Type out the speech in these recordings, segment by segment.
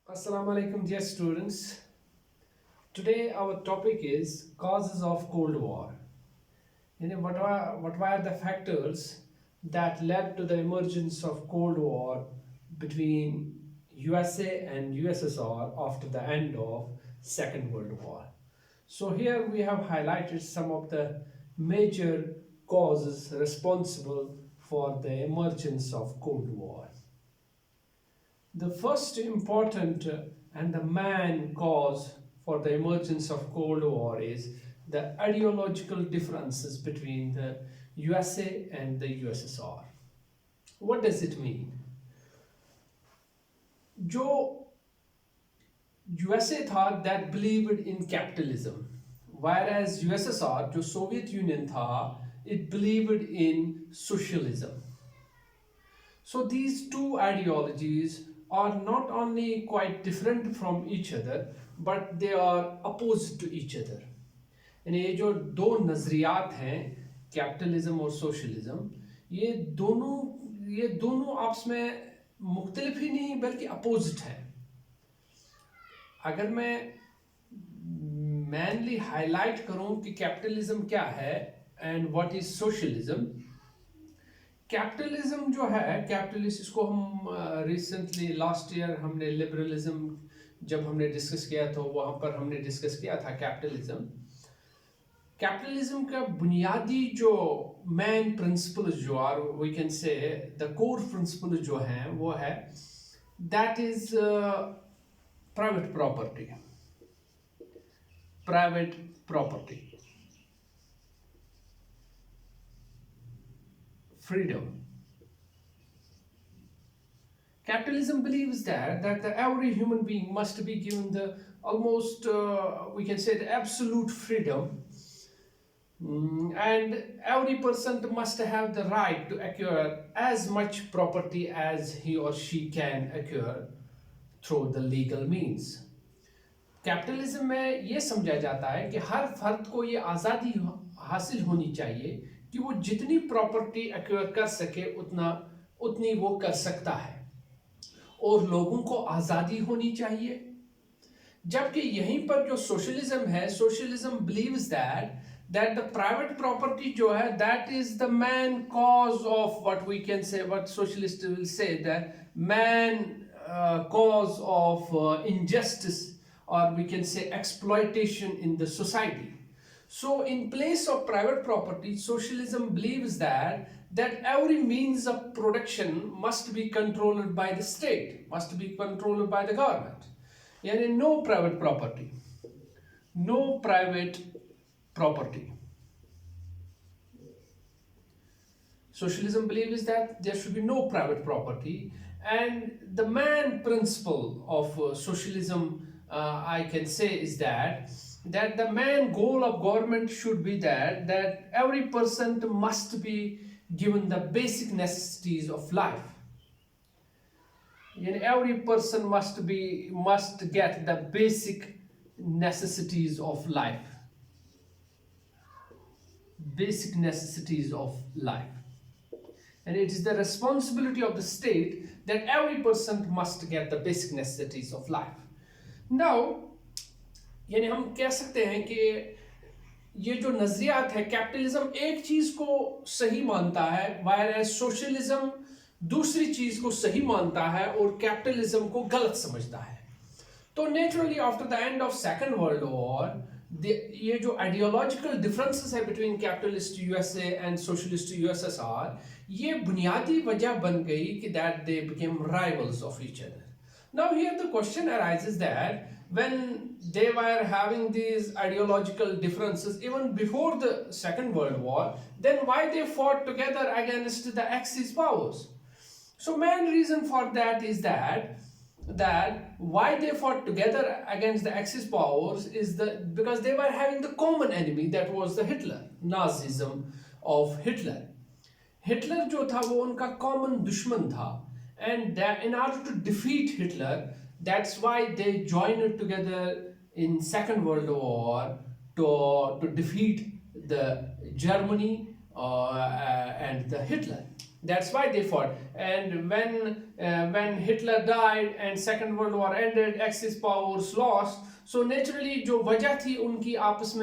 Assalamu alaikum, dear students. Today our topic is causes of Cold War. What were the factors that led to the emergence of Cold War between USA and USSR after the end of Second World War? So here we have highlighted some of the major causes responsible for the emergence of Cold War. The first important and the main cause for the emergence of Cold War is the ideological differences between the USA and the USSR. What does it mean? जो USA था that believed in capitalism, whereas USSR जो Soviet Union था it believed in socialism. So these two ideologies are not only quite different from each other, but they are opposed to each other. यानी ये जो दो नज़रियात हैं capitalism और socialism ये दोनों आपस में मुख्तलिफ ही नहीं बल्कि अपोजिट हैं. अगर मैं मेनली हाईलाइट करूं कि कैपिटलिज्म क्या है and what is socialism. Capitalism जो है कैपिटलिस्ट इसको हम रिसेंटली लास्ट ईयर हमने लिबरलिज्म जब हमने डिस्कस किया तो वहाँ पर हमने डिस्कस किया था कैपिटलिज्म का बुनियादी जो मेन प्रिंसिपल जो are we can say the core principle जो हैं वो है that is private property freedom. Capitalism believes that every human being must be given the almost we can say the absolute freedom, and every person must have the right to acquire as much property as he or she can acquire through the legal means. Capitalism में ये समझा जाता है कि हर फर्द को ये आज़ादी हासिल होनी चाहिए कि वो जितनी प्रॉपर्टी एक्वायर कर सके उतनी वो कर सकता है और लोगों को आज़ादी होनी चाहिए. जबकि यहीं पर जो सोशलिज्म है socialism believes that the private property जो है that is the main cause of what we can say what socialist will say that main cause of injustice or we can say exploitation in the society. So in place of private property, socialism believes that every means of production must be controlled by the state, must be controlled by the government. Yani no private property. No private property. Socialism believes that there should be no private property, and the main principle of socialism I can say is that the main goal of government should be that every person must be given the basic necessities of life. And every person must get the basic necessities of life. Basic necessities of life. And it is the responsibility of the state that every person must get the basic necessities of life. Now, यानी हम कह सकते हैं कि ये जो नजरियात है capitalism एक चीज को सही मानता है whereas सोशलिज्म दूसरी चीज को सही मानता है और कैपिटलिज्म को गलत समझता है. तो naturally after the end of second world war ये जो आइडियोलॉजिकल डिफरेंसेस है between capitalist USA and socialist USSR ये बुनियादी वजह बन गई कि that they became rivals of each other. Now here the question arises that when they were having these ideological differences even before the Second World War, then why they fought together against the Axis powers? So main reason for that is that why they fought together against the Axis powers is because they were having the common enemy that was the Hitler, Nazism of Hitler. Hitler जो था वो उनका common दुश्मन था. And that in order to defeat Hitler, that's why they joined together in Second World War to defeat the Germany and the Hitler. That's why they fought. And when Hitler died and Second World War ended, Axis powers lost. So naturally जो वजह थी उनकी आपस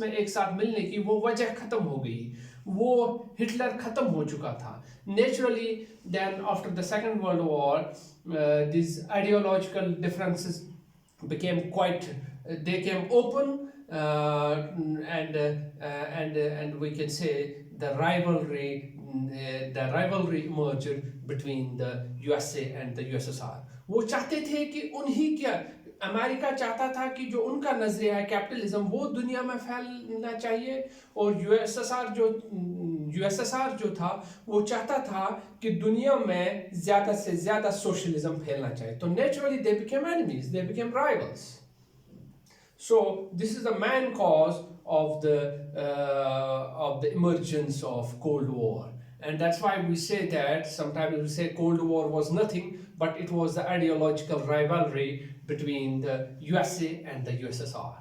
में एक साथ मिलने की, वो वजह खत्म हो गई. वो हिटलर खत्म हो चुका था. Naturally, then after the Second World War, these ideological differences became quite. They came open, and we can say the rivalry emerged between the USA and the USSR. वो चाहते थे कि उन्हीं क्या अमेरिका चाहता था कि जो उनका नजरिया है कैपिटलिज्म वो दुनिया में फैलना चाहिए, और यूएसएसआर जो था वो चाहता था कि दुनिया में ज्यादा से ज्यादा सोशलिज्म फैलना चाहिए. तो naturally they became enemies, they became rivals. So this is the main cause of the emergence of Cold War, and that's why we say that sometimes we say Cold War was nothing, but it was the ideological rivalry between the USA and the USSR.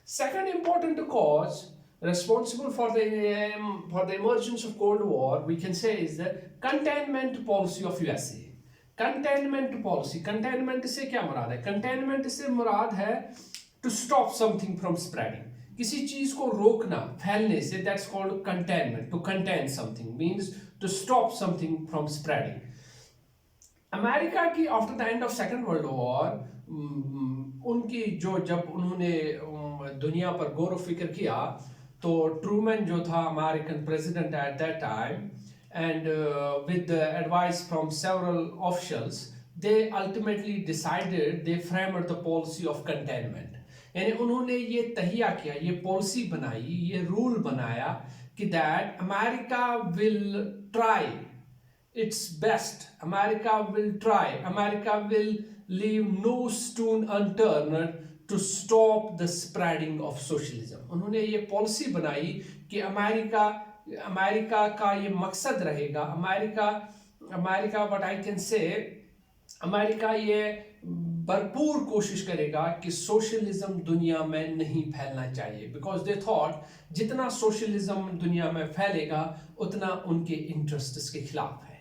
Second important cause responsible for the emergence of Cold War, we can say, is the containment policy of USA. Containment policy. Containment से क्या मुराद है? Containment से मुराद है to stop something from spreading. किसी चीज को रोकना फैलने से, that's called containment. To contain something means to stop something from spreading. America की after the end of second world war उनकी जब उन्होंने दुनिया पर गौर फिक्र किया, तो ट्रूमैन जो था American president at that time, and with the advice from several officials, they ultimately decided, they framed the policy of containment. यानी उन्होंने ये तहिया किया, ये पॉलिसी बनाई, ये रूल बनाया कि that America will try its best. America will leave no stone unturned to stop the spreading of socialism. उन्होंने ये पॉलिसी बनाई कि अमेरिका का ये मकसद रहेगा, America what I can say, America ये भरपूर कोशिश करेगा कि सोशलिज्म दुनिया में नहीं फैलना चाहिए, बिकॉज दे थॉट जितना सोशलिज्म दुनिया में फैलेगा उतना उनके इंटरेस्ट्स के खिलाफ है.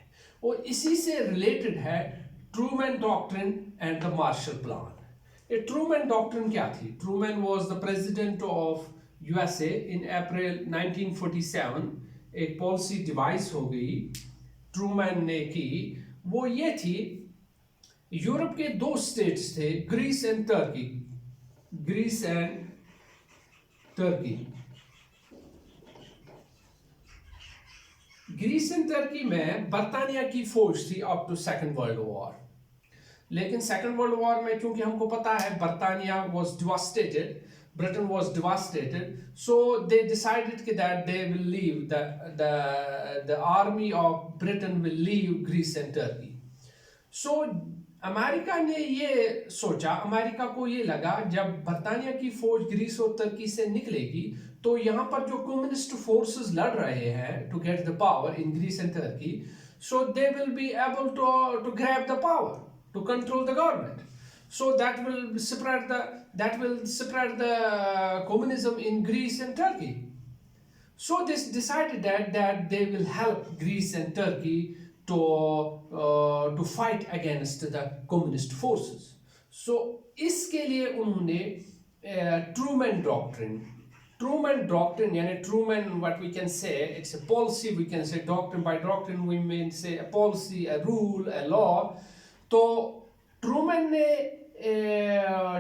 और इसी से रिलेटेड है Truman doctrine and the Marshall plan. ये ट्रूमैन डॉक्ट्रिन क्या थी? Truman was the president of USA in April 1947. एक पॉलिसी डिवाइस हो गई ट्रूमैन ने की, वो ये थी, यूरोप के दो स्टेट्स थे, Greece and Turkey. Greece and Turkey में बर्तानिया की फौज थी up to second world war. लेकिन सेकेंड वर्ल्ड वॉर में क्योंकि हमको पता है बर्तानिया was devastated, Britain was devastated, so they decided that they will leave, the army of Britain will leave Greece and Turkey. So America ने ये सोचा, अमेरिका को ये लगा जब बर्तानिया की फौज ग्रीस और तुर्की से निकलेगी तो यहाँ पर जो कम्युनिस्ट फोर्सेस लड़ रहे हैं to get the power in Greece and Turkey, so they will be able to grab the power, to control the government. So that will spread the communism in Greece and Turkey. So this decided that they will help Greece and Turkey to fight against the communist forces. So इसके लिए उन्होंने Truman doctrine यानी Truman, what we can say, it's a policy, we can say doctrine. By doctrine we mean say a policy, a rule, a law. तो Truman ने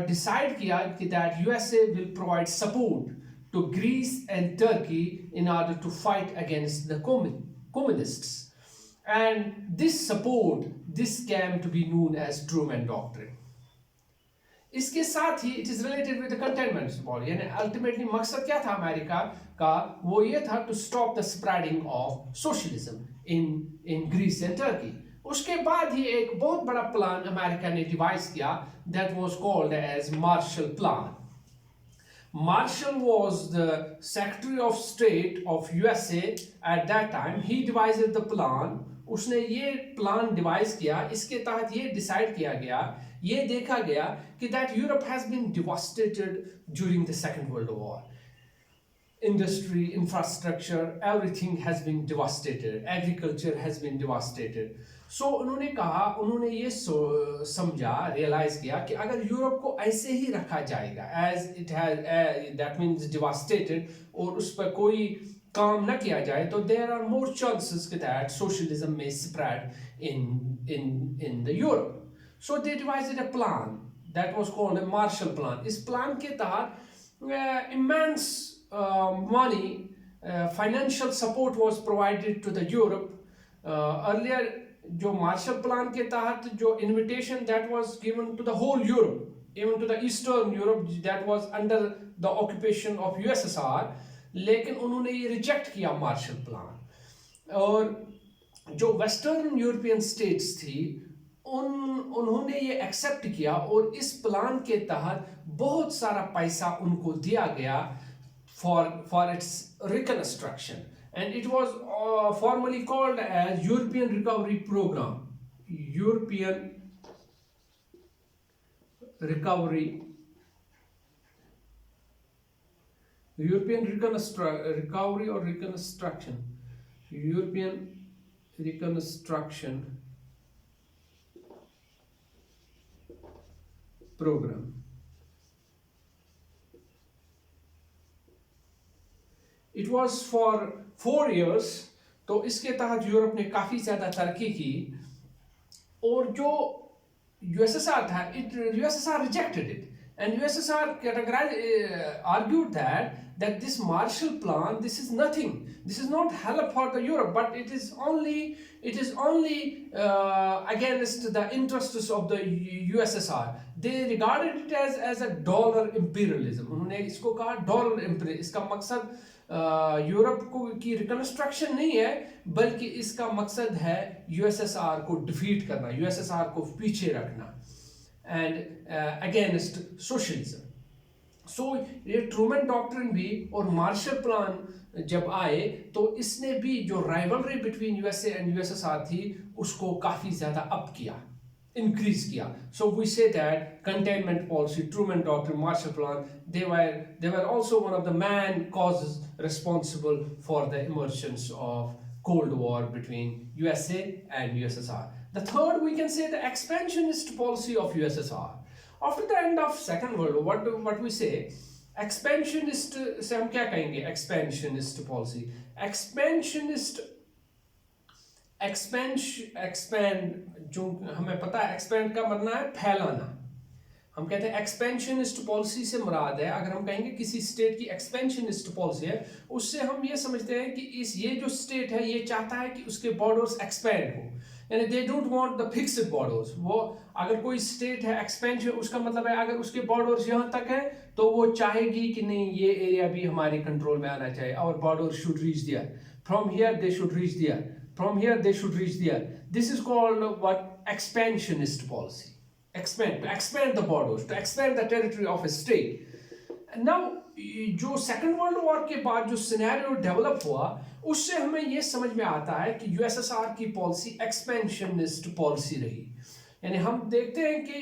decide किया कि that USA will provide support to Greece and Turkey in order to fight against the communists, and this came to be known as Truman Doctrine. इसके साथ ही it is related with the containment policy, यानी ultimately मकसद क्या था America का? वो ये था to stop the spreading of socialism in Greece and Turkey. उसके बाद ही एक बहुत बड़ा प्लान अमेरिका ने डिवाइस किया, that was called as Marshall Plan. Marshall was the Secretary of State of USA at that time. He devised the plan. उसने ये plan device किया, इसके तहत ये डिसाइड किया गया, ये देखा गया कि that Europe has been devastated during the Second World War. industry, infrastructure, everything has been devastated, agriculture has been devastated. So उन्होंने कहा, उन्होंने ये समझा, रियलाइज किया कि अगर यूरोप को ऐसे ही रखा जाएगा as it has, that means devastated, और उस पर कोई काम न किया जाए, तो there are more chances that socialism may spread in the Europe. So they devised a plan that was called a Marshall Plan. इस प्लान के तहत immense money, financial support was provided to the Europe. Earlier जो Marshall plan के तहत जो invitation that was given to the whole Europe, even to the Eastern Europe that was under the occupation of USSR, लेकिन उन्होंने ये reject किया Marshall plan. और जो वेस्टर्न यूरोपियन स्टेट्स थी उन्होंने ये एक्सेप्ट किया, और इस प्लान के तहत बहुत सारा पैसा उनको दिया गया for its reconstruction, and it was formally called as European recovery program. European recovery, European recovery और reconstruction, European reconstruction program. It was for 4 years. तो इसके तहत यूरोप ने काफी ज्यादा तरक्की की, और जो यूएसएसआर था, USSR rejected it, and USSR argued that this Marshall Plan, this is nothing, this is not help for the Europe, but it is only against the interests of the USSR. They regarded it as a dollar imperialism. उन्होंने इसको कहा dollar imperialism. इसका मकसद Europe को की reconstruction नहीं है, बल्कि इसका मकसद है यूएसएसआर को डिफीट करना, यूएसएसआर को पीछे रखना, एंड अगेंस्ट सोशलिज्म. सो ये ट्रूमैन डॉक्ट्रिन भी और मार्शल प्लान जब आए, तो इसने भी जो rivalry between USA and USSR थी उसको काफी ज्यादा अप किया, increase किया. So we say that containment policy, Truman Doctrine, Marshall Plan, they were also one of the main causes responsible for the emergence of Cold War between USA and USSR. The third, we can say the expansionist policy of USSR. After the end of Second World War, what we say, expansionist से हम क्या कहेंगे? Expansionist policy. expand जो हमें पता है expand का मतलब है फैलाना. हम कहते हैं एक्सपेंशनिस्ट पॉलिसी से मुराद है, अगर हम कहेंगे किसी स्टेट की एक्सपेंशनिस्ट पॉलिसी है, उससे हम ये समझते हैं कि ये जो स्टेट है ये चाहता है कि उसके बॉर्डर्स एक्सपेंड हो, यानी they don't want the fixed borders. वो अगर कोई स्टेट है एक्सपेंशन, उसका मतलब है अगर उसके बॉर्डर्स यहाँ तक है तो वो चाहेगी कि नहीं ये एरिया भी हमारे कंट्रोल में आना चाहिए, our border should reach there, from here they should reach there, from here they should reach there. This is called what expansionist policy. to expand the borders, to expand the territory of a state. And now जो second world war के बाद जो scenario develop हुआ, उससे हमें ये समझ में आता है कि यूएसएसआर की पॉलिसी एक्सपेंशनिस्ट पॉलिसी रही. यानी हम देखते हैं कि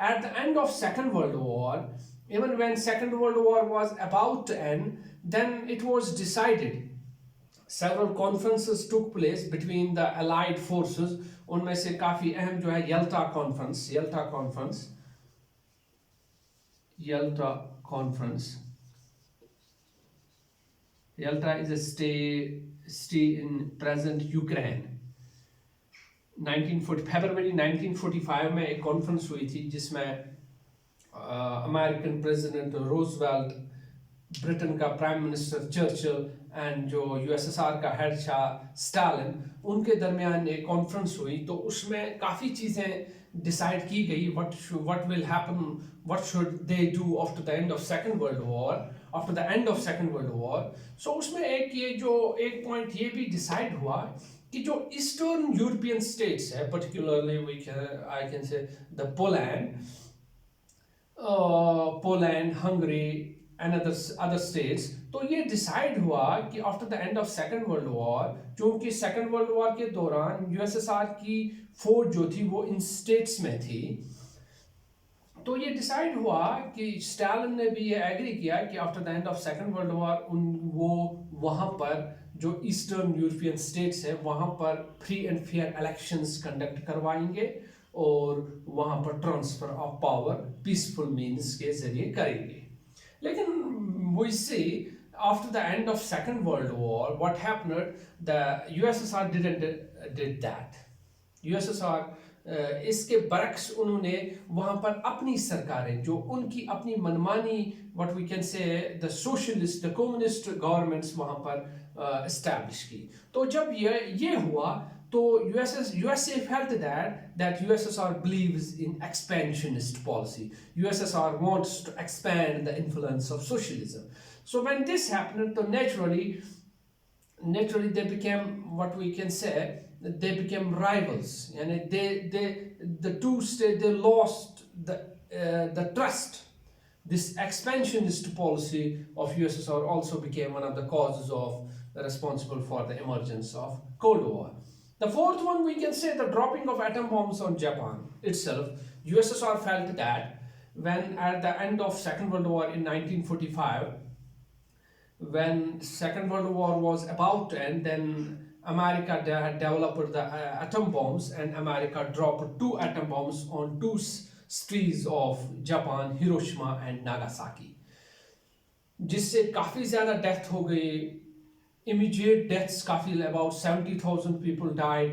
at the end of second world war, even when second world war was about to end, then it was decided, several conferences took place between the allied forces. उनमें से काफी अहम जो है यल्टा conference. Yalta is a state in present Ukraine. February 1945 में एक conference हुई थी जिसमें अमेरिकन प्रेसिडेंट रोजवेल्ट, ब्रिटेन का प्राइम मिनिस्टर चर्चिल एंड जो यूएसएसआर का हेड था स्टालिन, उनके दरमियान एक कॉन्फ्रेंस हुई. तो उसमें काफ़ी चीज़ें डिसाइड की गई, what will happen, what should they do after the end of second world war. So उसमें एक पॉइंट ये भी डिसाइड हुआ कि जो ईस्टर्न यूरोपियन स्टेट्स है, particularly I can say the Poland, Hungary and other states, तो ये डिसाइड हुआ कि after the end of second world war, क्योंकि सेकेंड वर्ल्ड वॉर के दौरान यूएसएसआर की फौज जो थी वो इन स्टेट्स में थी, तो ये डिसाइड हुआ कि स्टालिन ने भी ये एग्री किया कि after the end of second world war उन वो वहाँ पर जो ईस्टर्न यूरोपियन स्टेट्स है वहाँ पर free and fair elections conduct करवाएंगे और वहाँ पर transfer of power peaceful means के जरिए करेंगे. लेकिन we see after the end of Second World War, what happened? The USSR did that. USSR इसके बरक्स उन्होंने वहाँ पर अपनी सरकारें जो उनकी अपनी मनमानी what we can say the socialist the communist governments वहाँ पर establish की. तो जब ये हुआ तो USA felt that USSR believes in expansionist policy. USSR wants to expand the influence of socialism. So when this happened, so naturally they became what we can say they became rivals, and the two states they lost the trust. This expansionist policy of USSR also became one of the causes of responsible for the emergence of Cold War. The fourth one we can say the dropping of atom bombs on Japan itself. USSR felt that when at the end of Second World War in 1945, when Second World War was about to end, then America developed the atom bombs, and America dropped two atom bombs on two cities of Japan, Hiroshima and Nagasaki, जिससे काफ़ी ज़्यादा death हो गई. Immediate deaths काफ़ी about 70,000 people died,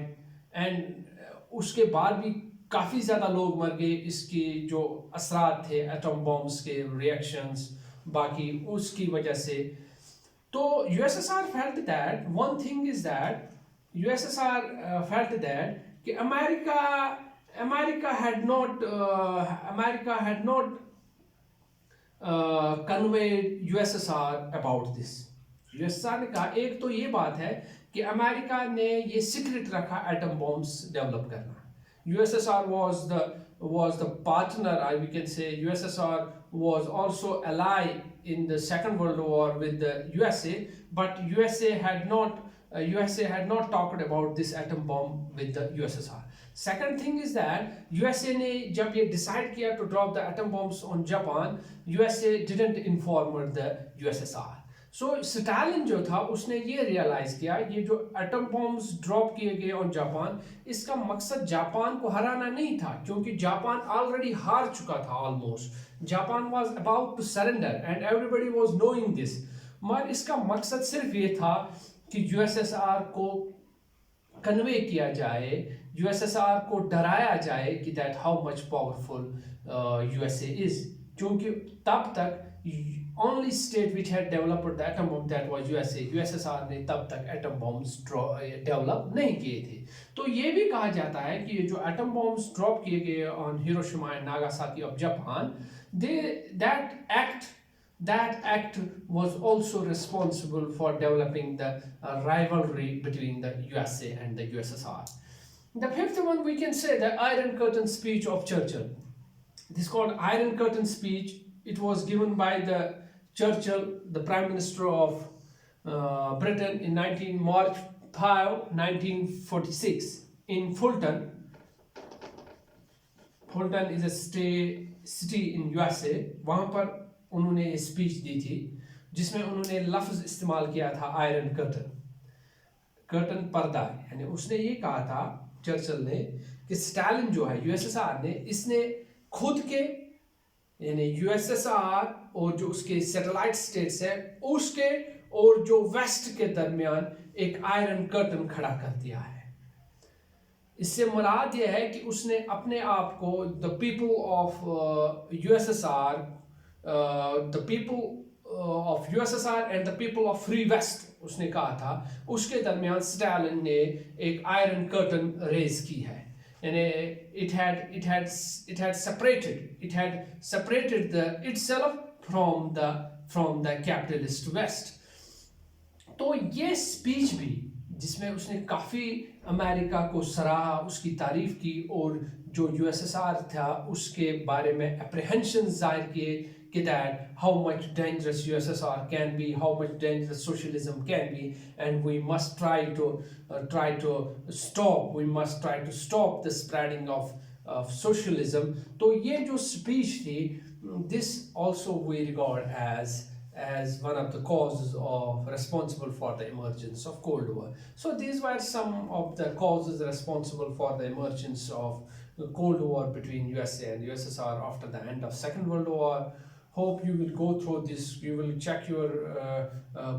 and उसके बाद भी काफ़ी ज़्यादा लोग मर गए. इसकी जो असरात थे एटम बॉम्ब्स के रिएक्शंस बाकी उसकी वजह से. तो USSR felt that one thing is that USSR felt that कि America had not conveyed USSR about this. USSR ने कहा एक तो ये बात है कि अमेरिका ने ये सीक्रेट रखा एटम बॉम्ब्स डेवलप करना. USSR was the partner, we can say. USSR was also ally in the Second World War with the USA, but USA had not talked about this atom bomb with the USSR. Second thing is that USA ने जब ये decide किया to drop the atom bombs on Japan, USA didn't inform the USSR. So Stalin जो था उसने ये realise किया ये जो एटम बॉम्ब्स ड्रॉप किए गए ऑन जापान, इसका मकसद जापान को हराना नहीं था, क्योंकि जापान ऑलरेडी हार चुका था almost. Japan was about to surrender and everybody was knowing this. मगर इसका मकसद सिर्फ ये था कि यूएसएसआर को कन्वे किया जाए, यूएसएसआर को डराया जाए कि that how much powerful USA is. क्योंकि तब तक only state which had developed the atom bomb that was USA. USSR ने तब तक एटम बॉम्ब्स डेवलप नहीं किए थे. तो ये भी कहा जाता है कि ये जो एटम बॉम्ब्स ड्रॉप किए गए on Hiroshima and Nagasaki of Japan, that act was also responsible for developing the rivalry between the USA and the USSR. The fifth one we can say the Iron Curtain speech of Churchill. This is called Iron Curtain speech. It was given by the Churchill, the Prime Minister of Britain, in March 5, 1946 in Fulton. Fulton is a city in USA. वहाँ पर उन्होंने speech दी थी जिसमें उन्होंने लफ्ज़ इस्तेमाल किया था आयरन कर्टन. कर्टन पर्दा, यानी उसने ये कहा था चर्चिल ने कि स्टालिन जो है यूएसएसआर ने, इसने खुद के यानी यूएसएसआर और जो उसके सैटेलाइट स्टेट्स है उसके और जो वेस्ट के दरमियान एक आयरन कर्टन खड़ा कर दिया है. इससे मुराद यह है कि उसने अपने आप को the people of USSR and the people of free west उसने कहा था, उसके दरमियान स्टालिन ने एक आयरन कर्टन रेज की है. And it had separated itself from the capitalist West. तो ये स्पीच भी जिसमें उसने काफ़ी अमेरिका को सराहा, उसकी तारीफ की और जो यूएसएसआर था उसके बारे में अप्रीहेंशन जाहिर किए कि that how much dangerous USSR can be, how much dangerous socialism can be, and we must try to stop the spreading of of socialism. तो ये जो speech थी, this also we regard as one of the causes of responsible for the emergence of Cold War. So these were some of the causes responsible for the emergence of the Cold War between USA and USSR after the end of Second World War. Hope you will go through this, you will check your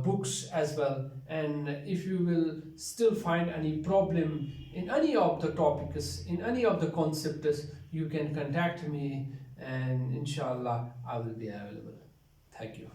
books as well, and if you will still find any problem in any of the topics, in any of the concepts, you can contact me, and inshallah I will be available. Thank you.